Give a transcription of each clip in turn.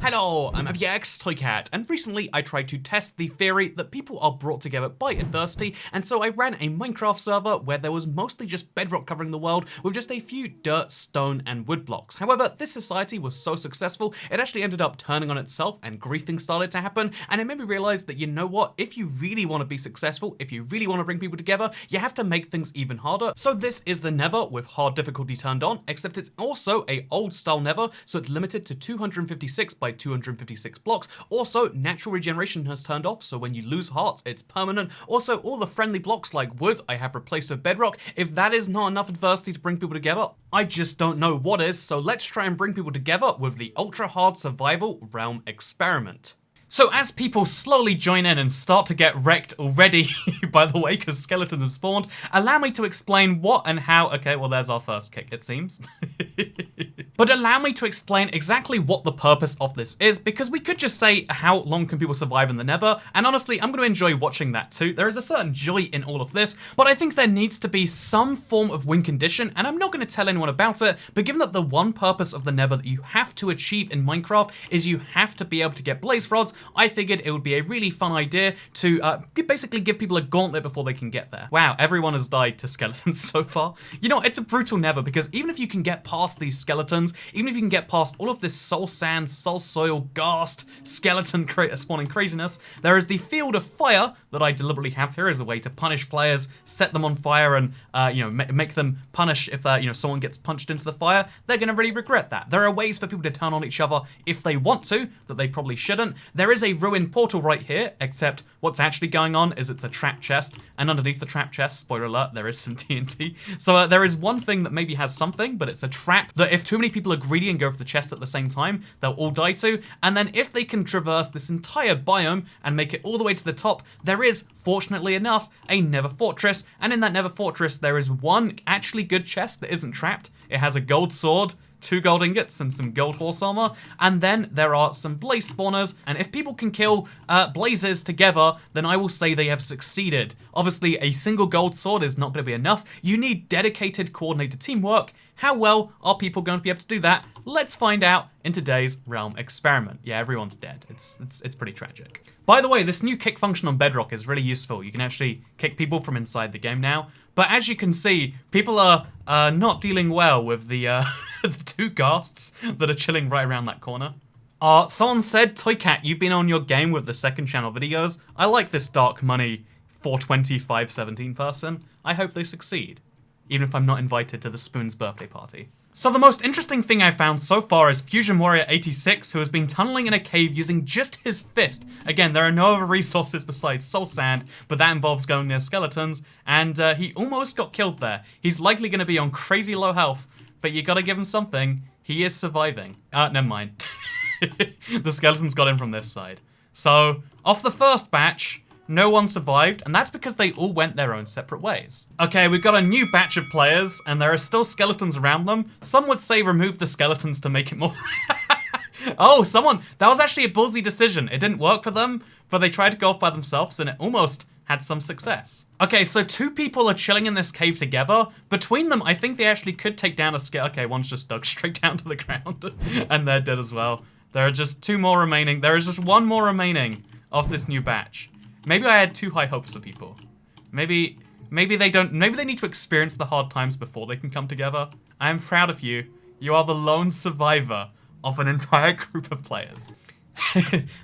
Hello, I'm Toycat, and recently I tried to test the theory that people are brought together by adversity, and so I ran a Minecraft server where there was mostly just bedrock covering the world with just a few dirt, stone, and wood blocks. However, this society was so successful, it actually ended up turning on itself and griefing started to happen, and it made me realize that, you know what, if you really want to be successful, if you really want to bring people together, you have to make things even harder. So this is the Nether with hard difficulty turned on, except it's also a old style Nether, so it's limited to 256 by 256 blocks. Also, natural regeneration has turned off, so when you lose hearts, it's permanent. Also, all the friendly blocks like wood I have replaced with bedrock. If that is not enough adversity to bring people together, I just don't know what is, so let's try and bring people together with the ultra hard survival realm experiment. So as people slowly join in and start to get wrecked already, by the way, because skeletons have spawned, allow me to explain what and how. Okay, well, there's our first kick, it seems. But allow me to explain exactly what the purpose of this is, because we could just say, how long can people survive in the Nether? And honestly, I'm going to enjoy watching that too. There is a certain joy in all of this, but I think there needs to be some form of win condition, and I'm not going to tell anyone about it, but given that the one purpose of the Nether that you have to achieve in Minecraft is you have to be able to get blaze rods, I figured it would be a really fun idea to basically give people a gauntlet before they can get there. Wow, everyone has died to skeletons so far. You know, it's a brutal Nether, because even if you can get past these skeletons, even if you can get past all of this soul sand, soul soil, ghast, skeleton spawning craziness, there is the field of fire that I deliberately have here as a way to punish players, set them on fire, and make them punish if someone gets punched into the fire. They're going to really regret that. There are ways for people to turn on each other if they want to, that they probably shouldn't. There is a ruined portal right here, except what's actually going on is it's a trap chest, and underneath the trap chest, spoiler alert, there is some TNT. So there is one thing that maybe has something, but it's a trap that if too many people are greedy and go for the chest at the same time, they'll all die to. And then if they can traverse this entire biome and make it all the way to the top, there is, fortunately enough, a Nether fortress. And in that Nether fortress, there is one actually good chest that isn't trapped. It has a gold sword, 2 gold ingots, and some gold horse armor, and then there are some blaze spawners, and if people can kill blazes together, then I will say they have succeeded. Obviously, a single gold sword is not going to be enough. You need dedicated, coordinated teamwork. How well are people going to be able to do that? Let's find out in today's realm experiment. Yeah, everyone's dead. It's pretty tragic. By the way, this new kick function on Bedrock is really useful. You can actually kick people from inside the game now. But as you can see, people are not dealing well with the the 2 ghasts that are chilling right around that corner. Someone said, Toycat, you've been on your game with the second channel videos. I like this Dark Money 42517 person. I hope they succeed, even if I'm not invited to the Spoon's birthday party. So the most interesting thing I found so far is Fusion Warrior 86, who has been tunneling in a cave using just his fist. Again, there are no other resources besides soul sand, but that involves going near skeletons, and he almost got killed there. He's likely going to be on crazy low health, but you gotta give him something. He is surviving. Never mind. The skeletons got in from this side. So, off the first batch, no one survived, and that's because they all went their own separate ways. Okay, we've got a new batch of players, and there are still skeletons around them. Some would say remove the skeletons to make it more... Oh, that was actually a ballsy decision. It didn't work for them, but they tried to go off by themselves, and it almost had some success. Okay, so 2 people are chilling in this cave together. Between them, I think they actually could take down a okay, one's just dug straight down to the ground, and they're dead as well. There are just 2 more remaining. There is just 1 more remaining of this new batch. Maybe I had too high hopes for people. Maybe they don't. Maybe they need to experience the hard times before they can come together. I am proud of you. You are the lone survivor of an entire group of players.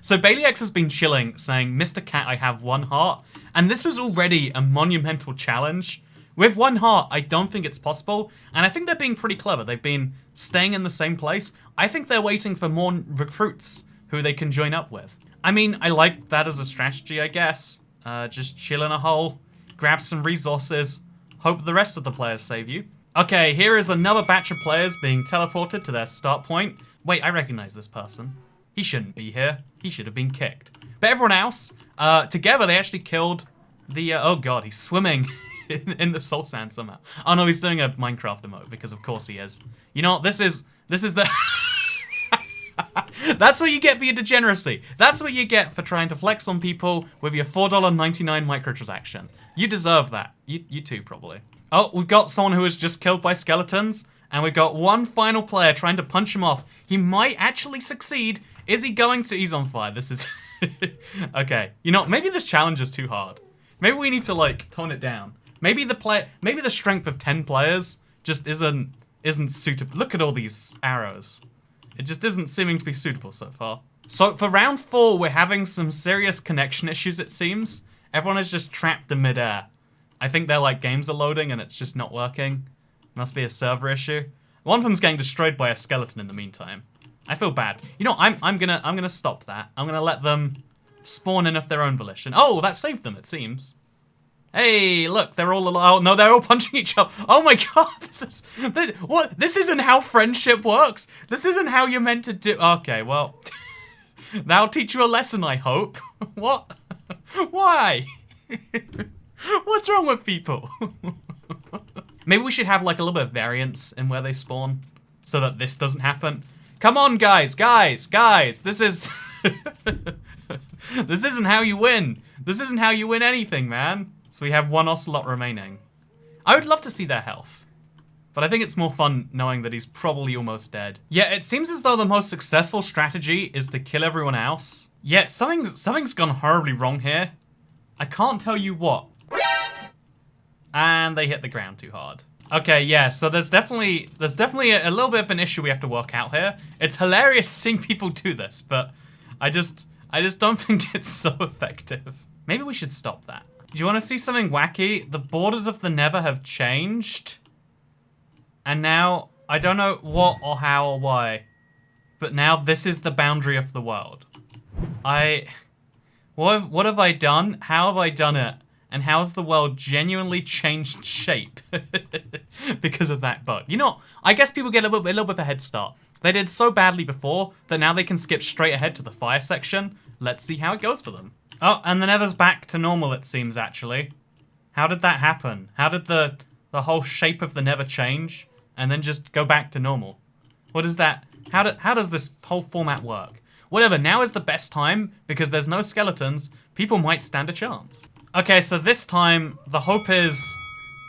So Bailey X has been chilling, saying, Mr. Cat, I have 1 heart. And this was already a monumental challenge. With 1 heart, I don't think it's possible. And I think they're being pretty clever. They've been staying in the same place. I think they're waiting for more recruits who they can join up with. I mean, I like that as a strategy, I guess. Just chill in a hole, grab some resources, hope the rest of the players save you. Okay, here is another batch of players being teleported to their start point. Wait, I recognize this person. He shouldn't be here. He should have been kicked. But everyone else, together they actually killed the, oh god, he's swimming in the soul sand somehow. Oh no, he's doing a Minecraft emote, because of course he is. You know, this is the... That's what you get for your degeneracy. That's what you get for trying to flex on people with your $4.99 microtransaction. You deserve that. You too, probably. Oh, we've got someone who was just killed by skeletons, and we've got one final player trying to punch him off. He might actually succeed Is he going to? He's on fire. This is... Okay. You know, maybe this challenge is too hard. Maybe we need to, like, tone it down. Maybe the strength of 10 players just isn't suitable. Look at all these arrows. It just isn't seeming to be suitable so far. So for round 4, we're having some serious connection issues, it seems. Everyone is just trapped in midair. I think their, like, games are loading and it's just not working. Must be a server issue. One of them's getting destroyed by a skeleton in the meantime. I feel bad. You know, I'm gonna stop that. I'm gonna let them spawn in of their own volition. Oh, that saved them, it seems. Hey, look, they're all oh no, they're all punching each other. Oh my god, this isn't how friendship works. This isn't how you're meant to do. Okay, well, that'll teach you a lesson, I hope. What? Why? What's wrong with people? Maybe we should have like a little bit of variance in where they spawn so that this doesn't happen. Come on, guys. This is... This isn't how you win. This isn't how you win anything, man. So we have one Ocelot remaining. I would love to see their health, but I think it's more fun knowing that he's probably almost dead. Yeah, it seems as though the most successful strategy is to kill everyone else. Yet something's gone horribly wrong here. I can't tell you what. And they hit the ground too hard. Okay, yeah, so there's definitely a little bit of an issue we have to work out here. It's hilarious seeing people do this, but I just don't think it's so effective. Maybe we should stop that. Do you want to see something wacky? The borders of the Nether have changed. And now, I don't know what or how or why, but now this is the boundary of the world. What have I done? How have I done it? And how has the world genuinely changed shape because of that bug? You know, I guess people get a little bit of a head start. They did so badly before that now they can skip straight ahead to the fire section. Let's see how it goes for them. Oh, and the Nether's back to normal, it seems, actually. How did that happen? How did the whole shape of the Nether change and then just go back to normal? What is that? How does this whole format work? Whatever, now is the best time because there's no skeletons. People might stand a chance. Okay, so this time, the hope is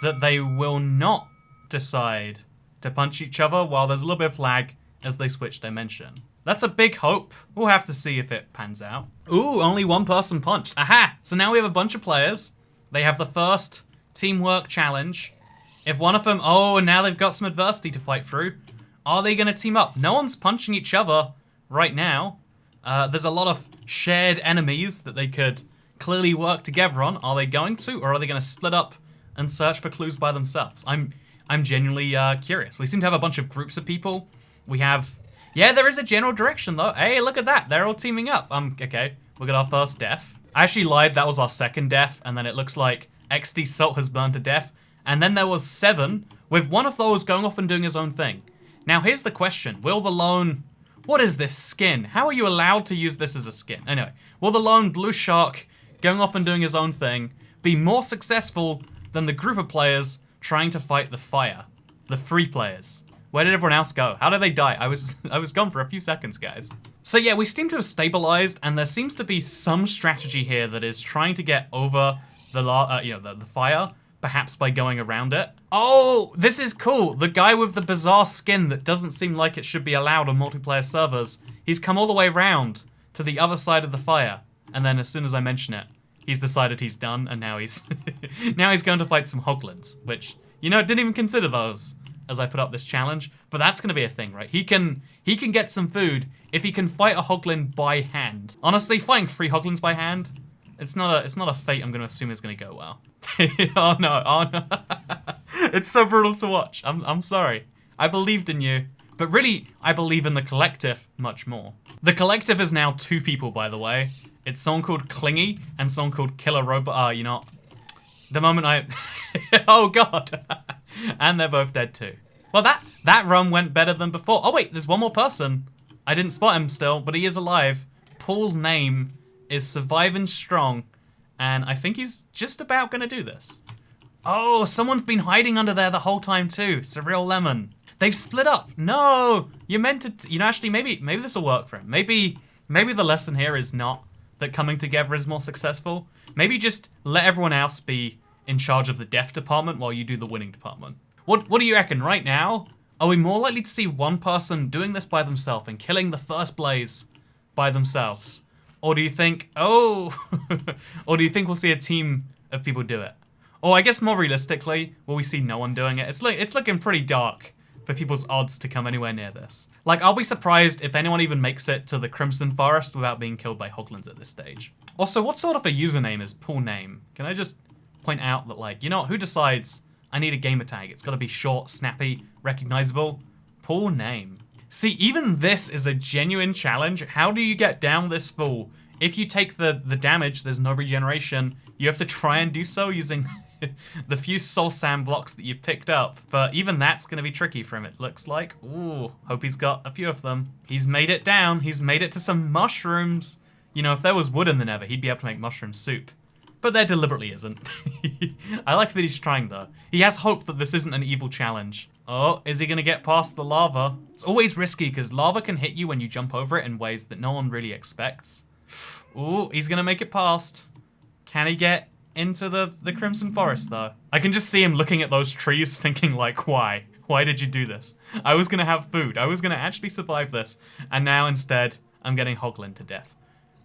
that they will not decide to punch each other while there's a little bit of lag as they switch dimension. That's a big hope. We'll have to see if it pans out. Ooh, only one person punched. Aha! So now we have a bunch of players. They have the first teamwork challenge. If one of them... Oh, now they've got some adversity to fight through. Are they going to team up? No one's punching each other right now. There's a lot of shared enemies that they could clearly work together on. Are they going to, or are they going to split up and search for clues by themselves? I'm genuinely curious. We seem to have a bunch of groups of people. We have... Yeah, there is a general direction, though. Hey, look at that. They're all teaming up. Okay, we got our first death. I actually lied. That was our second death, and then it looks like XD Salt has burned to death. And then there was 7, with one of those going off and doing his own thing. Now, here's the question. Will the lone... What is this skin? How are you allowed to use this as a skin? Anyway, will the lone blue shark going off and doing his own thing be more successful than the group of players trying to fight the fire? The 3 players. Where did everyone else go? How did they die? I was gone for a few seconds, guys. So yeah, we seem to have stabilized, and there seems to be some strategy here that is trying to get over the fire, perhaps by going around it. Oh, this is cool. The guy with the bizarre skin that doesn't seem like it should be allowed on multiplayer servers. He's come all the way around to the other side of the fire, and then as soon as I mention it, he's decided he's done, and now he's now he's going to fight some hoglins, which, you know, didn't even consider those as I put up this challenge, but that's going to be a thing, right? He can get some food if he can fight a hoglin by hand. Honestly, fighting 3 hoglins by hand, it's not a fate I'm going to assume is going to go well. Oh no. It's so brutal to watch. I'm sorry. I believed in you, but really, I believe in the collective much more. The collective is now 2 people, by the way. It's someone called Clingy and someone called Killer Robot. You know, the moment I... Oh god. And they're both dead too. Well, that run went better than before. Oh wait, there's one more person. I didn't spot him still, but he is alive. Paul's name is Surviving Strong, and I think he's just about gonna do this. Oh, someone's been hiding under there the whole time too. Surreal Lemon. They've split up. No, you meant to. You know, actually, maybe this will work for him. Maybe the lesson here is not that coming together is more successful. Maybe just let everyone else be in charge of the death department while you do the winning department. What do you reckon right now? Are we more likely to see one person doing this by themselves and killing the first blaze by themselves? Or do you think, oh, or do you think we'll see a team of people do it? Or I guess more realistically, will we see no one doing it? It's looking pretty dark for people's odds to come anywhere near this. Like, I'll be surprised if anyone even makes it to the Crimson Forest without being killed by hoglins at this stage. Also, what sort of a username is Pool Name? Can I just point out that, like, you know what, who decides I need a gamer tag? It's gotta be short, snappy, recognizable. Pool Name. See, even this is a genuine challenge. How do you get down this full? If you take the damage, there's no regeneration. You have to try and do so using the few soul sand blocks that you've picked up. But even that's going to be tricky for him, it looks like. Ooh, hope he's got a few of them. He's made it down. He's made it to some mushrooms. You know, if there was wood in the nether, he'd be able to make mushroom soup. But there deliberately isn't. I like that he's trying, though. He has hope that this isn't an evil challenge. Oh, is he going to get past the lava? It's always risky, because lava can hit you when you jump over it in ways that no one really expects. Ooh, he's going to make it past. Can he get into the Crimson Forest, though? I can just see him looking at those trees thinking, like, why? Why did you do this? I was going to have food. I was going to actually survive this. And now, instead, I'm getting hoglin to death.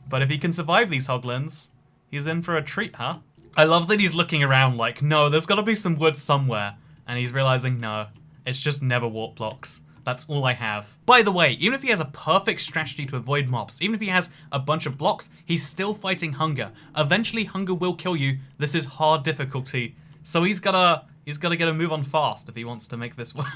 But if he can survive these hoglins, he's in for a treat, huh? I love that he's looking around like, no, there's got to be some wood somewhere. And he's realizing, no, it's just never warp blocks. That's all I have. By the way, even if he has a perfect strategy to avoid mobs, even if he has a bunch of blocks, he's still fighting hunger. Eventually, hunger will kill you. This is hard difficulty. So he's gotta get a move on fast if he wants to make this work.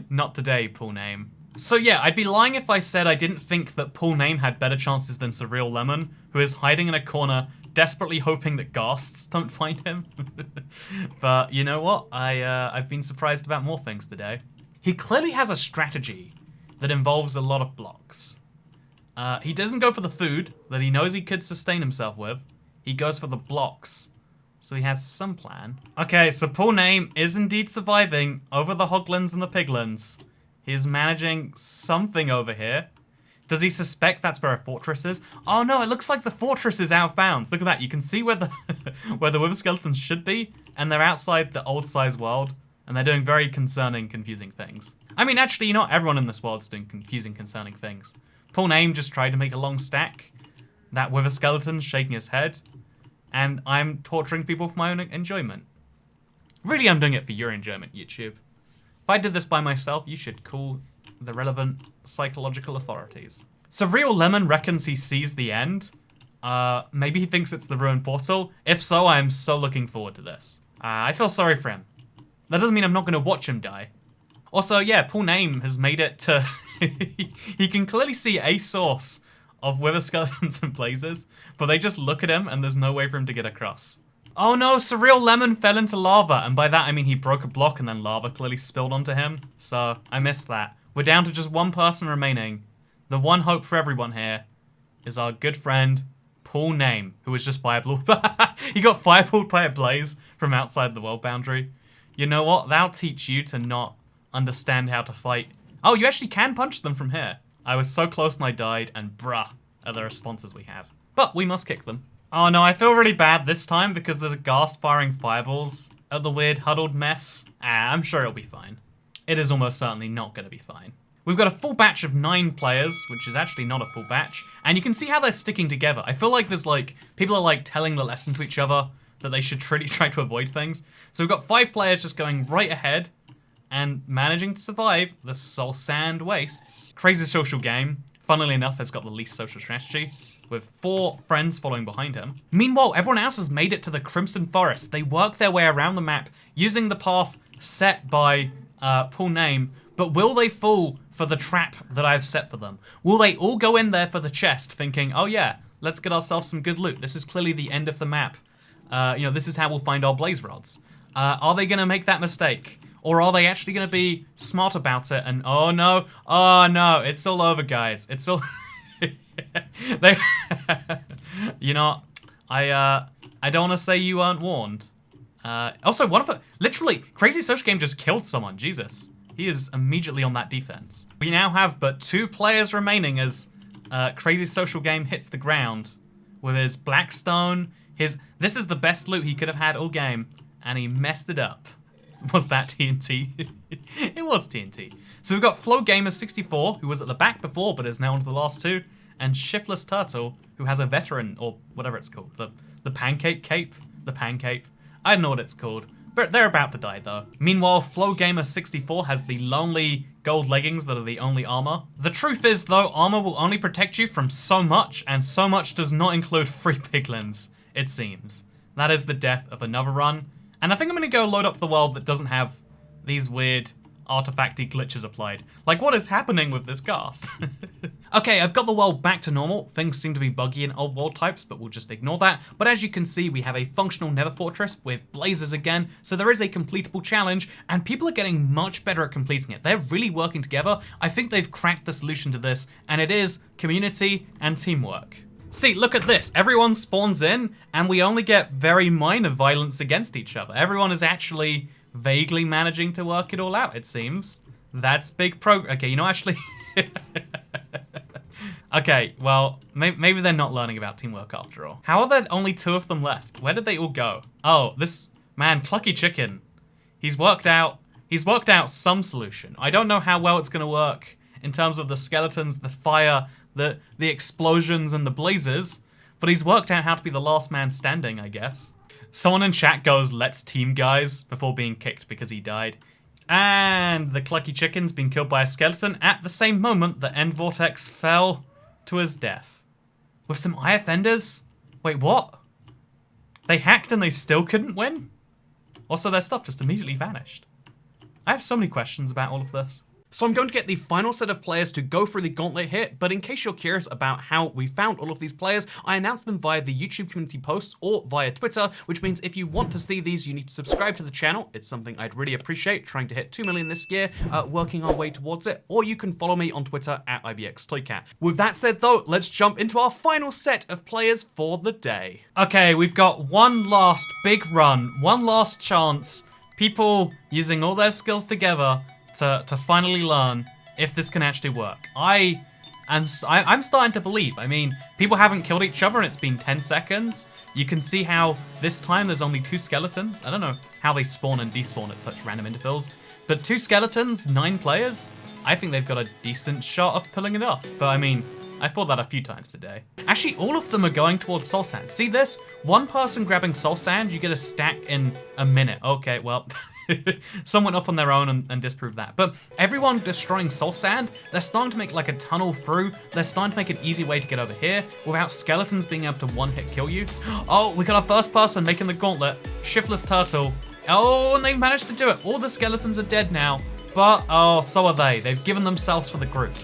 Not today, Pool Name. So yeah, I'd be lying if I said I didn't think that Pool Name had better chances than Surreal Lemon, who is hiding in a corner, desperately hoping that ghasts don't find him. But you know what? I've been surprised about more things today. He clearly has a strategy that involves a lot of blocks. He doesn't go for the food that he knows he could sustain himself with. He goes for the blocks. So he has some plan. Okay, so Pool Name is indeed surviving over the hoglins and the piglins. He's managing something over here. Does he suspect that's where a fortress is? Oh no, it looks like the fortress is out of bounds. Look at that. You can see where the where the wither skeletons should be, and they're outside the old size world, and they're doing very concerning, confusing things. I mean, actually, not everyone in this world's doing confusing, concerning things. Poor Name just tried to make a long stack. That wither skeleton's shaking his head, and I'm torturing people for my own enjoyment. Really, I'm doing it for your enjoyment, YouTube. If I did this by myself, you should call the relevant psychological authorities. Surreal Lemon reckons he sees the end. Maybe he thinks it's the ruined portal. If so, I am so looking forward to this. I feel sorry for him. That doesn't mean I'm not going to watch him die. Also, yeah, Pool Name has made it to... he can clearly see a source of wither skeletons and blazes, but they just look at him and there's no way for him to get across. Oh no, Surreal Lemon fell into lava, and by that I mean he broke a block and then lava clearly spilled onto him, so I missed that. We're down to just one person remaining. The one hope for everyone here is our good friend, Pool Name, who was just fireballed. He got fireballed by a blaze from outside the world boundary. You know what? That'll teach you to not understand how to fight. Oh, you actually can punch them from here. I was so close and I died, and bruh, are the responses we have. But we must kick them. Oh no, I feel really bad this time because there's a ghast firing fireballs at the weird huddled mess. I'm sure it'll be fine. It is almost certainly not going to be fine. We've got a full batch of 9 players, which is actually not a full batch, and you can see how they're sticking together. I feel like there's like, people are like telling the lesson to each other that they should really try to avoid things. So we've got 5 players just going right ahead and managing to survive the Soul Sand Wastes. Crazy Social Game, funnily enough, has got the least social strategy, with 4 friends following behind him. Meanwhile, everyone else has made it to the Crimson Forest. They work their way around the map using the path set by Pool Name, but will they fall for the trap that I've set for them? Will they all go in there for the chest thinking, oh yeah, let's get ourselves some good loot. This is clearly the end of the map. You know, this is how we'll find our blaze rods. Are they gonna make that mistake? Or are they actually gonna be smart about it and, oh no, it's all over, guys. It's all... they, you know, I don't want to say you weren't warned. Also, one of the, literally, Crazy Social Game just killed someone. Jesus, he is immediately on that defense. We now have but 2 players remaining as Crazy Social Game hits the ground with his Blackstone. This is the best loot he could have had all game, and he messed it up. Was that TNT? It was TNT. So we've got Flow Gamer 64, who was at the back before, but is now on to the last two, and Shiftless Turtle, who has a veteran, or whatever it's called. The pancake cape? The pancake. I don't know what it's called. But they're about to die, though. Meanwhile, Flow Gamer 64 has the lonely gold leggings that are the only armor. The truth is, though, armor will only protect you from so much, and so much does not include free piglins, it seems. That is the death of another run. And I think I'm going to go load up the world that doesn't have these weird artifacty glitches applied. Like, what is happening with this cast? Okay, I've got the world back to normal. Things seem to be buggy in old world types, but we'll just ignore that. But as you can see, we have a functional nether fortress with blazes again, so there is a completable challenge, and people are getting much better at completing it. They're really working together. I think they've cracked the solution to this, and it is community and teamwork. See, look at this. Everyone spawns in, and we only get very minor violence against each other. Everyone is actually vaguely managing to work it all out, it seems. That's big okay, you know, actually... Okay, well, maybe they're not learning about teamwork after all. How are there only 2 of them left? Where did they all go? Oh, this man, Clucky Chicken. He's worked out some solution. I don't know how well it's gonna work in terms of the skeletons, the fire, the explosions, and the blazes, but he's worked out how to be the last man standing, I guess. Someone in chat goes, "Let's team, guys," before being kicked because he died. And the Clucky Chicken's been killed by a skeleton at the same moment that End Vortex fell to his death. With some IF Enders? Wait, what? They hacked and they still couldn't win? Also, their stuff just immediately vanished. I have so many questions about all of this. So I'm going to get the final set of players to go through the gauntlet here, but in case you're curious about how we found all of these players, I announced them via the YouTube community posts or via Twitter, which means if you want to see these, you need to subscribe to the channel. It's something I'd really appreciate, trying to hit 2 million this year, working our way towards it, or you can follow me on Twitter at IBXToycat. With that said though, let's jump into our final set of players for the day. Okay, we've got one last big run, one last chance, people using all their skills together to finally learn if this can actually work. I'm starting to believe. I mean, people haven't killed each other and it's been 10 seconds. You can see how this time there's only 2 skeletons. I don't know how they spawn and despawn at such random intervals, but 2 skeletons, 9 players. I think they've got a decent shot of pulling it off. But I mean, I thought that a few times today. Actually, all of them are going towards soul sand. See this? One person grabbing soul sand, you get a stack in a minute. Okay, well... Some went off on their own and disproved that. But everyone destroying soul sand, they're starting to make like a tunnel through. They're starting to make an easy way to get over here without skeletons being able to one-hit kill you. Oh, we got our first person making the gauntlet. Shiftless Turtle. Oh, and they've managed to do it. All the skeletons are dead now. But, oh, so are they. They've given themselves for the group.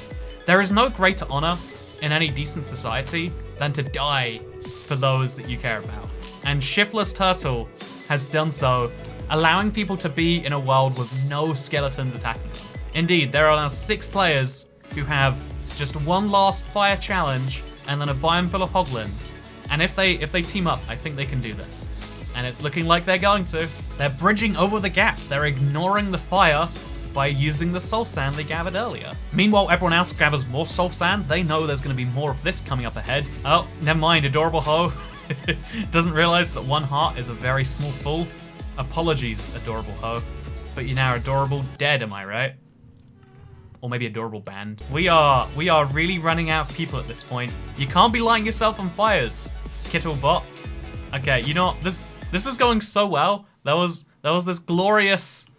There is no greater honor in any decent society than to die for those that you care about. And Shiftless Turtle has done so, allowing people to be in a world with no skeletons attacking them. Indeed, there are now 6 players who have just one last fire challenge and then a biome full of hoglins. And if they team up, I think they can do this. And it's looking like they're going to. They're bridging over the gap. They're ignoring the fire by using the soul sand they gathered earlier. Meanwhile, everyone else gathers more soul sand. They know there's going to be more of this coming up ahead. Oh, never mind, Adorable Ho doesn't realize that 1 heart is a very small fool. Apologies, Adorable Ho, but you're now adorable dead, am I right? Or maybe adorable banned. We are really running out of people at this point. You can't be lighting yourself on fires, Kittlebot. Okay, you know, this was going so well. There was this glorious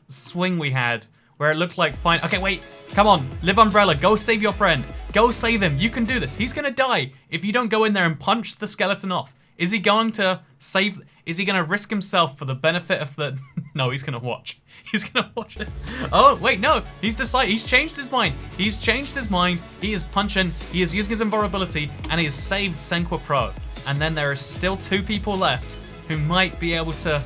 swing we had where it looked like fine. Okay, wait, come on, Live Umbrella, go save your friend. Go save him, you can do this. He's gonna die if you don't go in there and punch the skeleton off. Is he going to save... Is he going to risk himself for the benefit of the... No, he's going to watch. He's going to watch it. Oh, wait, no. He's changed his mind. He's changed his mind. He is punching. He is using his invulnerability. And he has saved Senqua Pro. And then there are still 2 people left who might be able to...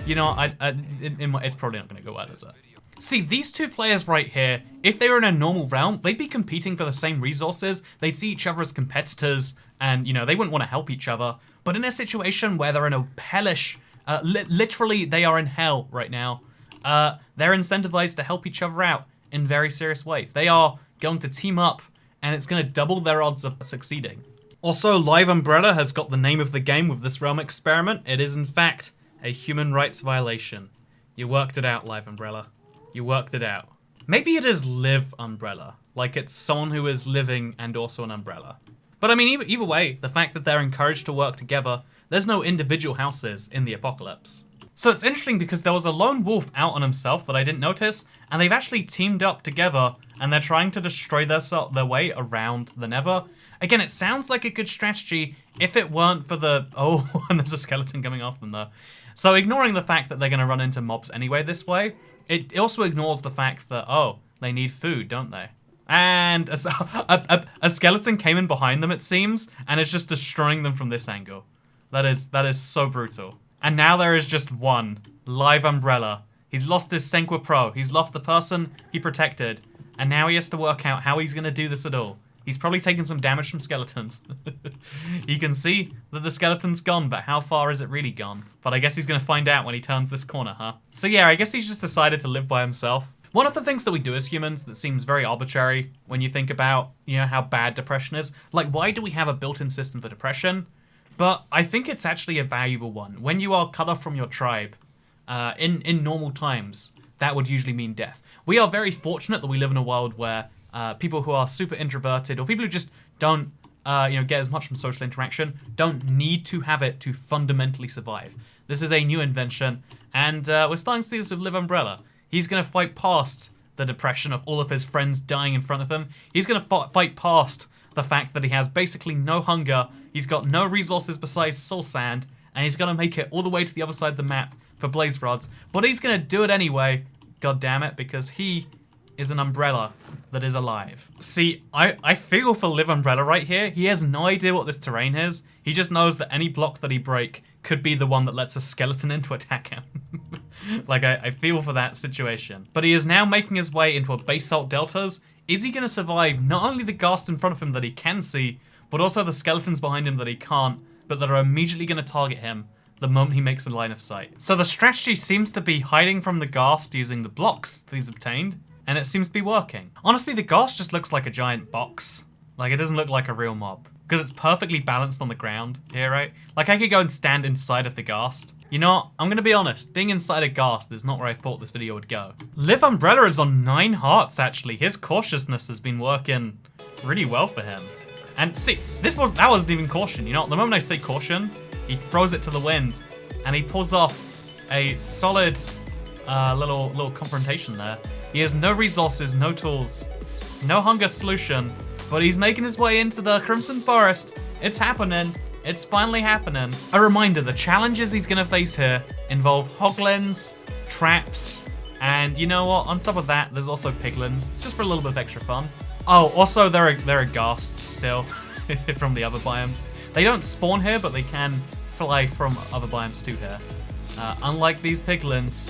You know, it's probably not going to go well, is it? See, these 2 players right here, if they were in a normal realm, they'd be competing for the same resources. They'd see each other as competitors. And, you know, they wouldn't want to help each other. But in a situation where they're in a hellish, literally they are in hell right now, they're incentivized to help each other out in very serious ways. They are going to team up, and it's going to double their odds of succeeding. Also, Live Umbrella has got the name of the game with this realm experiment. It is, in fact, a human rights violation. You worked it out, Live Umbrella. You worked it out. Maybe it is Live Umbrella. Like it's someone who is living and also an umbrella. But I mean, either way, the fact that they're encouraged to work together, there's no individual houses in the apocalypse. So it's interesting because there was a lone wolf out on himself that I didn't notice, and they've actually teamed up together, and they're trying to destroy their way around the Nether. Again, it sounds like a good strategy if it weren't for the... Oh, and there's a skeleton coming after them though. So ignoring the fact that they're going to run into mobs anyway this way, it also ignores the fact that, oh, they need food, don't they? And a skeleton came in behind them, it seems, and is just destroying them from this angle. That is so brutal. And now there is just one, Live Umbrella. He's lost his Senqua Pro. He's lost the person he protected. And now he has to work out how he's going to do this at all. He's probably taken some damage from skeletons. You can see that the skeleton's gone, but how far is it really gone? But I guess he's going to find out when he turns this corner, huh? So yeah, I guess he's just decided to live by himself. One of the things that we do as humans that seems very arbitrary when you think about, you know, how bad depression is. Like, why do we have a built-in system for depression? But I think it's actually a valuable one. When you are cut off from your tribe, in normal times, that would usually mean death. We are very fortunate that we live in a world where people who are super introverted or people who just don't get as much from social interaction don't need to have it to fundamentally survive. This is a new invention, and we're starting to see this with Live Umbrella. He's going to fight past the depression of all of his friends dying in front of him. He's going to fight past the fact that he has basically no hunger, he's got no resources besides soul sand, and he's going to make it all the way to the other side of the map for blaze rods. But he's going to do it anyway, god damn it, because he is an umbrella that is alive. See, I feel for Live Umbrella right here. He has no idea what this terrain is. He just knows that any block that he break could be the one that lets a skeleton in to attack him. Like, I feel for that situation. But he is now making his way into a basalt deltas. Is he going to survive not only the ghast in front of him that he can see, but also the skeletons behind him that he can't, but that are immediately going to target him the moment he makes a line of sight? So the strategy seems to be hiding from the ghast using the blocks that he's obtained, and it seems to be working. Honestly, the ghast just looks like a giant box. Like, it doesn't look like a real mob. Because it's perfectly balanced on the ground here, right? Like, I could go and stand inside of the ghast. You know what? I'm gonna be honest. Being inside a ghast is not where I thought this video would go. Live Umbrella is on 9 hearts, actually. His cautiousness has been working really well for him. And see, that wasn't even caution. You know, the moment I say caution, he throws it to the wind, and he pulls off a solid little confrontation there. He has no resources, no tools, no hunger solution, but he's making his way into the Crimson Forest. It's happening. It's finally happening. A reminder, the challenges he's gonna face here involve hoglins, traps, and you know what? On top of that, there's also piglins, just for a little bit of extra fun. Oh, also there are ghasts still from the other biomes. They don't spawn here, but they can fly from other biomes too here. Unlike these piglins.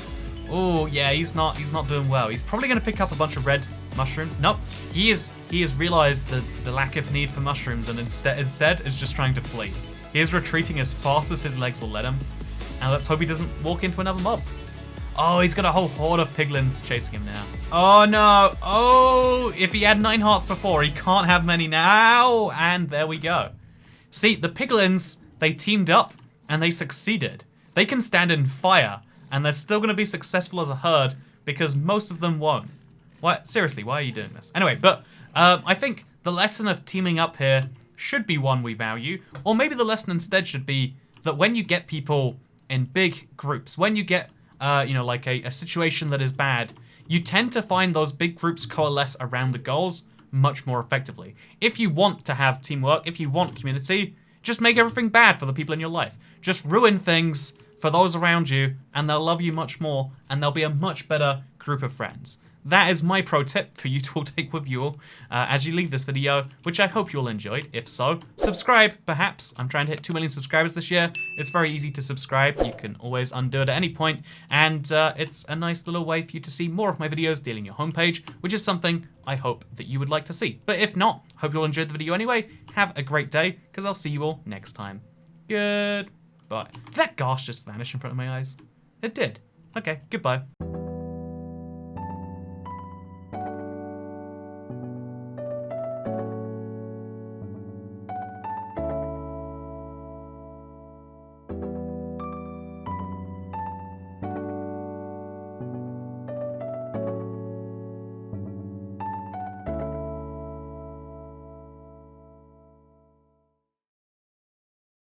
Oh yeah, he's not doing well. He's probably gonna pick up a bunch of red mushrooms. Nope. He has realized the lack of need for mushrooms and instead is just trying to flee. He is retreating as fast as his legs will let him. And let's hope he doesn't walk into another mob. Oh, he's got a whole horde of piglins chasing him now. Oh no. Oh, if he had 9 hearts before, he can't have many now. And there we go. See, the piglins, they teamed up and they succeeded. They can stand in fire and they're still going to be successful as a herd because most of them won't. What? Seriously, why are you doing this? Anyway, but I think the lesson of teaming up here should be one we value. Or maybe the lesson instead should be that when you get people in big groups, when you get, like a situation that is bad, you tend to find those big groups coalesce around the goals much more effectively. If you want to have teamwork, if you want community, just make everything bad for the people in your life. Just ruin things for those around you, and they'll love you much more, and they'll be a much better group of friends. That is my pro tip for you to all take with you as you leave this video, which I hope you all enjoyed. If so, subscribe, perhaps. I'm trying to hit 2 million subscribers this year. It's very easy to subscribe. You can always undo it at any point. And it's a nice little way for you to see more of my videos dealing your homepage, which is something I hope that you would like to see. But if not, hope you all enjoyed the video anyway. Have a great day, because I'll see you all next time. Goodbye. Did that ghast just vanish in front of my eyes? It did. Okay, goodbye.